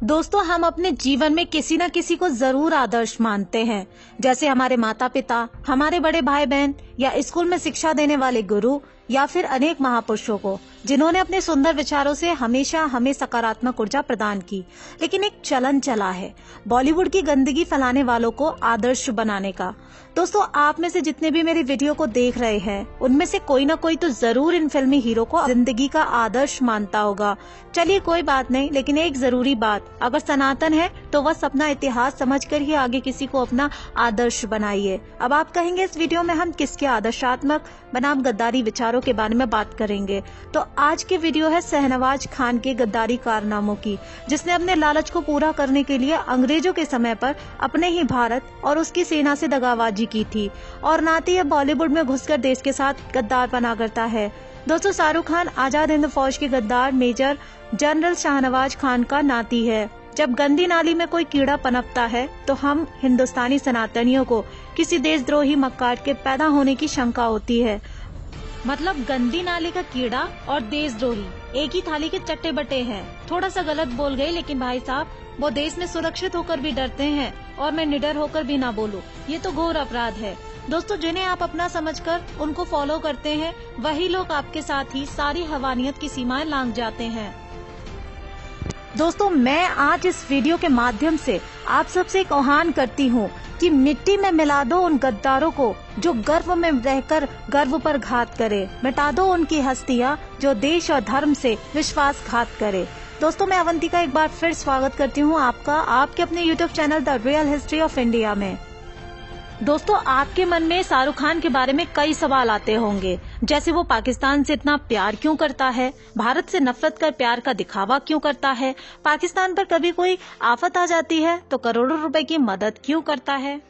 दोस्तों, हम अपने जीवन में किसी न किसी को जरूर आदर्श मानते हैं, जैसे हमारे माता पिता, हमारे बड़े भाई बहन या स्कूल में शिक्षा देने वाले गुरु या फिर अनेक महापुरुषों को, जिन्होंने अपने सुंदर विचारों से हमेशा हमें सकारात्मक ऊर्जा प्रदान की। लेकिन एक चलन चला है बॉलीवुड की गंदगी फैलाने वालों को आदर्श बनाने का। दोस्तों, आप में से जितने भी मेरी वीडियो को देख रहे हैं, उनमें से कोई ना कोई तो जरूर इन फिल्मी हीरो को जिंदगी का आदर्श मानता होगा। चलिए कोई बात नहीं, लेकिन एक जरूरी बात, अगर सनातन है तो बस अपना इतिहास समझकर ही आगे किसी को अपना आदर्श बनाइए। अब आप कहेंगे इस वीडियो में हम किसके आदर्शात्मक बनाम गद्दारी विचारों के बारे में बात करेंगे, तो आज की वीडियो है शहनवाज खान के गद्दारी कारनामों की, जिसने अपने लालच को पूरा करने के लिए अंग्रेजों के समय पर अपने ही भारत और उसकी सेना से दगाबाजी की थी और नाती ये बॉलीवुड में घुसकर देश के साथ गद्दार बना करता है। दोस्तों, शाहरुख खान आजाद हिंद फौज के गद्दार मेजर जनरल शहनवाज खान का नाती है। जब गंदी नाली में कोई कीड़ा पनपता है तो हम हिंदुस्तानी सनातनियों को किसी देशद्रोही मक्कार के पैदा होने की शंका होती है। मतलब गंदी नाली का कीड़ा और देशद्रोही एक ही थाली के चट्टे बटे हैं। थोड़ा सा गलत बोल गई, लेकिन भाई साहब, वो देश में सुरक्षित होकर भी डरते हैं और मैं निडर होकर भी ना बोलूं, ये तो घोर अपराध है। दोस्तों, जिन्हें आप अपना समझकर उनको फॉलो करते हैं, वही लोग आपके साथ ही सारी हवानियत की सीमाएं लांघ जाते हैं। दोस्तों, मैं आज इस वीडियो के माध्यम से आप सबसे एक आह्वान करती हूँ कि मिट्टी में मिला दो उन गद्दारों को जो गर्व में रहकर गर्व पर घात करे। मिटा दो उनकी हस्तियाँ जो देश और धर्म से विश्वासघात करे। दोस्तों, मैं अवंतिका एक बार फिर स्वागत करती हूँ आपका आपके अपने YouTube channel the real history of India में। दोस्तों, आपके मन में शाहरुख खान के बारे में कई सवाल आते होंगे, जैसे वो पाकिस्तान से इतना प्यार क्यों करता है, भारत से नफरत कर प्यार का दिखावा क्यों करता है, पाकिस्तान पर कभी कोई आफत आ जाती है तो करोड़ों रुपए की मदद क्यों करता है,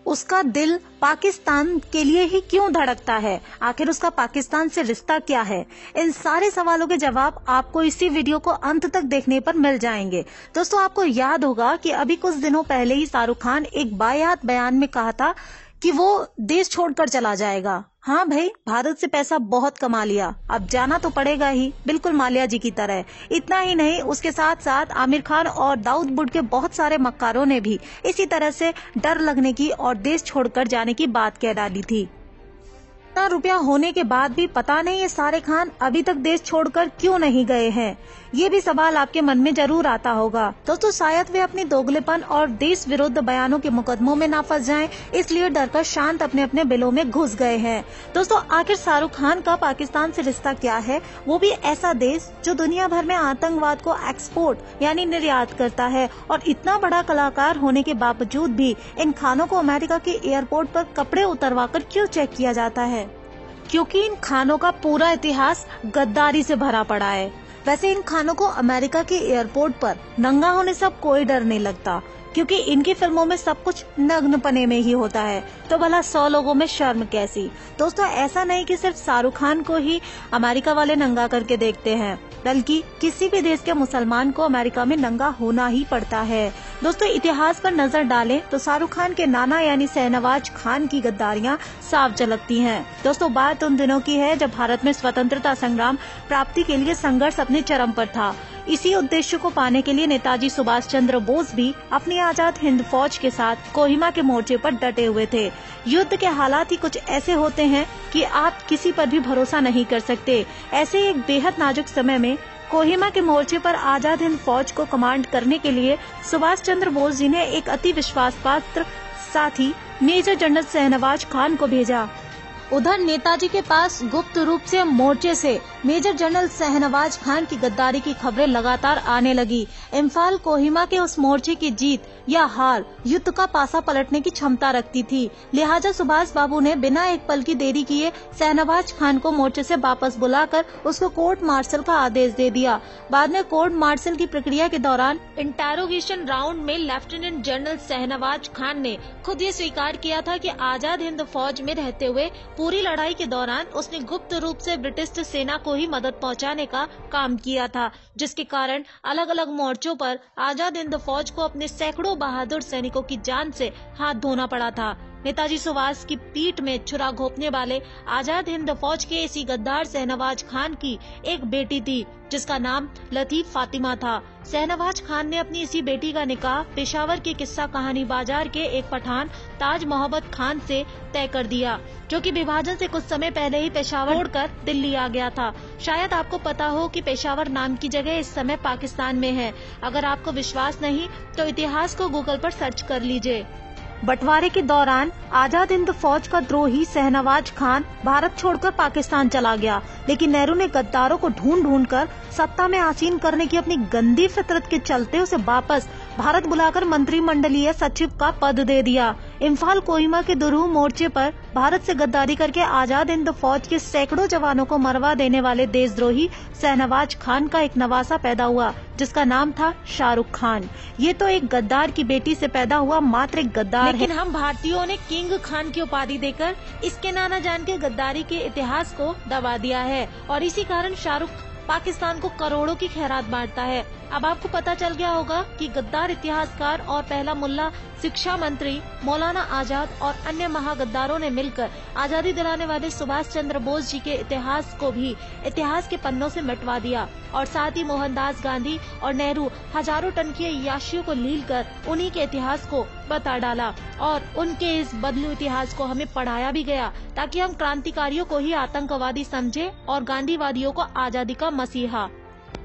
उसका दिल पाकिस्तान के लिए ही क्यों धड़कता है, आखिर उसका पाकिस्तान से रिश्ता क्या है। इन सारे सवालों के जवाब आपको इसी वीडियो को अंत तक देखने पर मिल जाएंगे। दोस्तों, आपको याद होगा कि अभी कुछ दिनों पहले ही शाहरुख खान एक बायात बयान में कहा था कि वो देश छोड़कर चला जाएगा। हाँ भाई, भारत से पैसा बहुत कमा लिया, अब जाना तो पड़ेगा ही, बिल्कुल माल्या जी की तरह। इतना ही नहीं, उसके साथ साथ आमिर खान और दाऊद बुट के बहुत सारे मक्कारों ने भी इसी तरह से डर लगने की और देश छोड़कर जाने की बात कह डाली थी। इतना रुपया होने के बाद भी पता नहीं ये सारे खान अभी तक देश छोड़कर क्यों नहीं गए हैं, ये भी सवाल आपके मन में जरूर आता होगा। दोस्तों, शायद वे अपने दोगलेपन और देश विरुद्ध बयानों के मुकदमों में ना फंस जाएं, इसलिए डरकर शांत अपने अपने बिलों में घुस गए हैं। दोस्तों, आखिर शाहरुख खान का पाकिस्तान से रिश्ता क्या है, वो भी ऐसा देश जो दुनिया भर में आतंकवाद को एक्सपोर्ट यानी निर्यात करता है। और इतना बड़ा कलाकार होने के बावजूद भी इन खानों को अमेरिका के एयरपोर्ट पर कपड़े उतरवा कर क्यों चेक किया जाता है, क्योंकि इन खानों का पूरा इतिहास गद्दारी से भरा पड़ा है। वैसे इन खानों को अमेरिका के एयरपोर्ट पर नंगा होने से अब कोई डर नहीं लगता, क्योंकि इनकी फिल्मों में सब कुछ नग्नपने में ही होता है, तो भला 100 लोगों में शर्म कैसी। दोस्तों, ऐसा नहीं कि सिर्फ शाहरुख खान को ही अमेरिका वाले नंगा करके देखते हैं, बल्कि किसी भी देश के मुसलमान को अमेरिका में नंगा होना ही पड़ता है। दोस्तों, इतिहास पर नजर डालें तो शाहरुख खान के नाना यानी शहनवाज खान की गद्दारियां साफ झलकती हैं। दोस्तों, बात उन दिनों की है जब भारत में स्वतंत्रता संग्राम प्राप्ति के लिए संघर्ष अपने चरम पर था। इसी उद्देश्य को पाने के लिए नेताजी सुभाष चंद्र बोस भी अपनी आजाद हिंद फौज के साथ कोहिमा के मोर्चे पर डटे हुए थे। युद्ध के हालात ही कुछ ऐसे होते हैं कि आप किसी पर भी भरोसा नहीं कर सकते। ऐसे एक बेहद नाजुक समय में कोहिमा के मोर्चे पर आजाद हिंद फौज को कमांड करने के लिए सुभाष चंद्र बोस जी ने एक अति विश्वास पात्र साथी मेजर जनरल शहनवाज खान को भेजा। उधर नेताजी के पास गुप्त रूप से मोर्चे से मेजर जनरल शहनवाज खान की गद्दारी की खबरें लगातार आने लगी। इम्फाल कोहिमा के उस मोर्चे की जीत या हार युद्ध का पासा पलटने की क्षमता रखती थी, लिहाजा सुभाष बाबू ने बिना एक पल की देरी किए शहनवाज खान को मोर्चे से वापस बुलाकर उसको कोर्ट मार्शल का आदेश दे दिया। बाद में कोर्ट मार्शल की प्रक्रिया के दौरान इंटेरोगेशन राउंड में लेफ्टिनेंट जनरल शहनवाज खान ने खुद ये स्वीकार किया था कि आजाद हिंद फौज में रहते हुए पूरी लड़ाई के दौरान उसने गुप्त रूप से ब्रिटिश सेना को ही मदद पहुंचाने का काम किया था, जिसके कारण अलग अलग मोर्चों पर आजाद हिंद फौज को अपने सैकड़ों बहादुर सैनिकों की जान से हाथ धोना पड़ा था। नेताजी सुभाष की पीठ में छुरा घोंपने वाले आजाद हिंद फौज के इसी गद्दार शहनवाज खान की एक बेटी थी जिसका नाम लतीफ फातिमा था। शहनवाज खान ने अपनी इसी बेटी का निकाह पेशावर के किस्सा कहानी बाजार के एक पठान ताज मोहब्बत खान से तय कर दिया, जो कि विभाजन से कुछ समय पहले ही पेशावर छोड़कर दिल्ली आ गया था। शायद आपको पता हो कि पेशावर नाम की जगह इस समय पाकिस्तान में है। अगर आपको विश्वास नहीं तो इतिहास को गूगल पर सर्च कर लीजिए। बंटवारे के दौरान आजाद हिंद फौज का द्रोही शहनवाज खान भारत छोड़कर पाकिस्तान चला गया, लेकिन नेहरू ने गद्दारों को ढूंढ कर सत्ता में आसीन करने की अपनी गंदी फितरत के चलते उसे वापस भारत बुलाकर मंत्रिमंडलीय सचिव का पद दे दिया। इम्फाल कोहिमा के दुरूह मोर्चे पर भारत से गद्दारी करके आजाद हिंद फौज के सैकड़ों जवानों को मरवा देने वाले देशद्रोही शहनवाज खान का एक नवासा पैदा हुआ जिसका नाम था शाहरुख खान। ये तो एक गद्दार की बेटी से पैदा हुआ मात्र एक गद्दार, लेकिन हम भारतीयों ने किंग खान की उपाधि देकर इसके नाना जान के गद्दारी के इतिहास को दबा दिया है और इसी कारण शाहरुख पाकिस्तान को करोड़ों की खैरात बांटता है। अब आपको पता चल गया होगा कि गद्दार इतिहासकार और पहला मुल्ला शिक्षा मंत्री मौलाना आजाद और अन्य महागद्दारों ने मिलकर आजादी दिलाने वाले सुभाष चंद्र बोस जी के इतिहास को भी इतिहास के पन्नों से मिटवा दिया और साथ ही मोहनदास गांधी और नेहरू हजारों टन की अय्याशियों को लील कर उन्हीं के इतिहास को बता डाला और उनके इस बदलू इतिहास को हमें पढ़ाया भी गया ताकि हम क्रांतिकारियों को ही आतंकवादी समझे और गांधीवादियों को आजादी का मसीहा।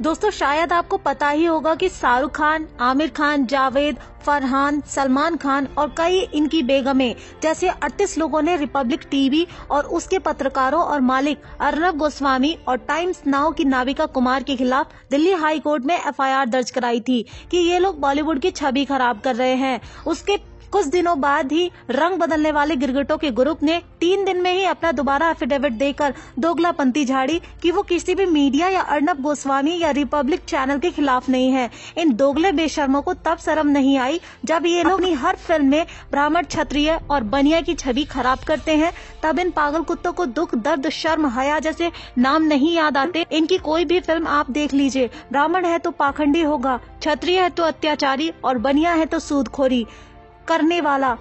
दोस्तों, शायद आपको पता ही होगा कि शाहरुख खान, आमिर खान, जावेद, फरहान, सलमान खान और कई इनकी बेगमें जैसे 38 लोगों ने रिपब्लिक टीवी और उसके पत्रकारों और मालिक अर्नब गोस्वामी और टाइम्स नाउ की नाविका कुमार के खिलाफ दिल्ली हाई कोर्ट में FIR दर्ज कराई थी कि ये लोग बॉलीवुड की छवि खराब कर रहे हैं। उसके कुछ दिनों बाद ही रंग बदलने वाले गिरगिटों के ग्रुप ने 3 दिन में ही अपना दोबारा एफिडेविट देकर दोगलापंती झाड़ी कि वो किसी भी मीडिया या अर्नब गोस्वामी या रिपब्लिक चैनल के खिलाफ नहीं है। इन दोगले बेशर्मों को तब शर्म नहीं आई जब ये लोग अपनी हर फिल्म में ब्राह्मण, क्षत्रिय और बनिया की छवि खराब करते हैं। तब इन पागल कुत्तों को दुख, दर्द, शर्म, हया जैसे नाम नहीं याद आते। इनकी कोई भी फिल्म आप देख लीजिए, ब्राह्मण है तो पाखंडी होगा, क्षत्रिय है तो अत्याचारी और बनिया है तो सूदखोरी करने वाला,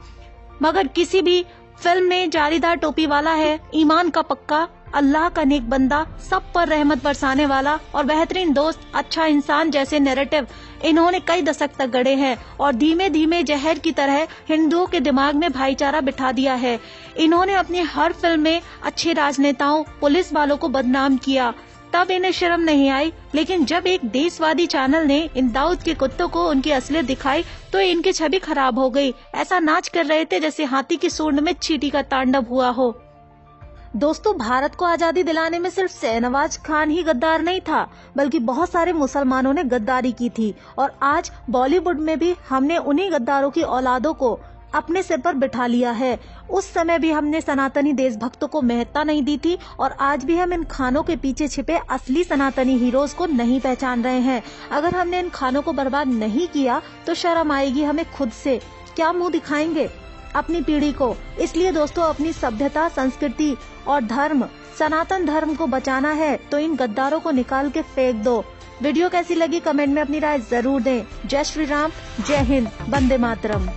मगर किसी भी फिल्म में जालीदार टोपी वाला है, ईमान का पक्का, अल्लाह का नेक बंदा, सब पर रहमत बरसाने वाला और बेहतरीन दोस्त, अच्छा इंसान जैसे नैरेटिव इन्होंने कई दशक तक गढ़े हैं और धीमे धीमे जहर की तरह हिंदुओं के दिमाग में भाईचारा बिठा दिया है। इन्होंने अपनी हर फिल्म में अच्छे राजनेताओं, पुलिस वालों को बदनाम किया, तब इन्हें शर्म नहीं आई। लेकिन जब एक देशवादी चैनल ने इन दाऊद के कुत्तों को उनकी असलियत दिखाई तो इनकी छवि खराब हो गई। ऐसा नाच कर रहे थे जैसे हाथी की सूंड में चींटी का तांडव हुआ हो। दोस्तों, भारत को आजादी दिलाने में सिर्फ शहनवाज खान ही गद्दार नहीं था, बल्कि बहुत सारे मुसलमानों ने गद्दारी की थी और आज बॉलीवुड में भी हमने उन्हीं गद्दारों की औलादों को अपने सिर पर बिठा लिया है। उस समय भी हमने सनातनी देशभक्तों को महत्ता नहीं दी थी और आज भी हम इन खानों के पीछे छिपे असली सनातनी हीरोज को नहीं पहचान रहे हैं। अगर हमने इन खानों को बर्बाद नहीं किया तो शर्म आएगी हमें खुद से। क्या मुंह दिखाएंगे अपनी पीढ़ी को? इसलिए दोस्तों, अपनी सभ्यता, संस्कृति और धर्म, सनातन धर्म को बचाना है तो इन गद्दारों को निकाल के फेंक दो। वीडियो कैसी लगी कमेंट में अपनी राय जरूर दें। जय श्री राम, जय हिंद, वंदे मातरम।